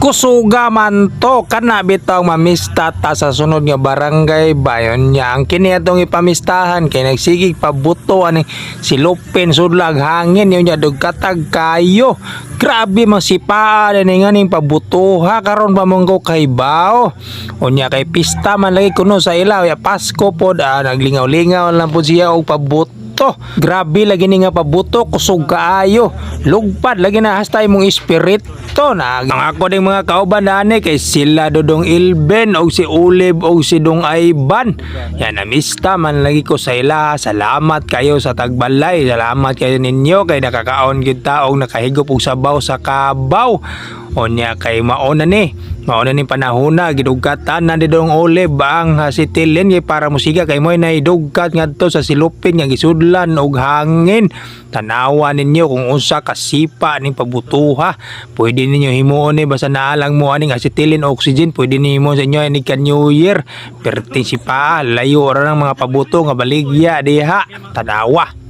Kusuga man to kana bitaw mamista ta sa sunod nga barangay bayon niya ang kini atong ipamistahan kay nagsigig pabuto ani silupin sudlag hangin yun niya dugkatag kayo. Grabe masipaan ani nga ning pabutuha karon pa mong ko kay bao. Unya kay pista man lagi kuno sa ilaw ya Pasko pod naglingaw-lingaw lang po siya og pabuto. Grabe lagi ni nga pabuto kusog kaayo. Lugpad lagi na hastay mong espiritu na ang ako ding mga kauban dani kay sila Dodong Ilben og si Ulib og si Dong Ayban. Yan amista man lagi ko sa ila. Salamat kayo sa tagbalay. Salamat kayo ninyo kay nakakaon gyud ta og nakahigop og sabaw sa kabaw. Onya kay mauna ni panahona gidugkatan na didong Ulib ang sitilin kay para musiga kay moy naidugkat ngadto sa silupin nga gisudlan og hangin. Tanawa ninyo kung unsa ka sipa ning pabutuha. Pwede ninyo himuon ni basta naalang mo aning acetilin oxygen pwede nimo sa inyo ini kan New Year. Perting sipa layo ra ng mga pabuto nga baligya diha. Tanawa.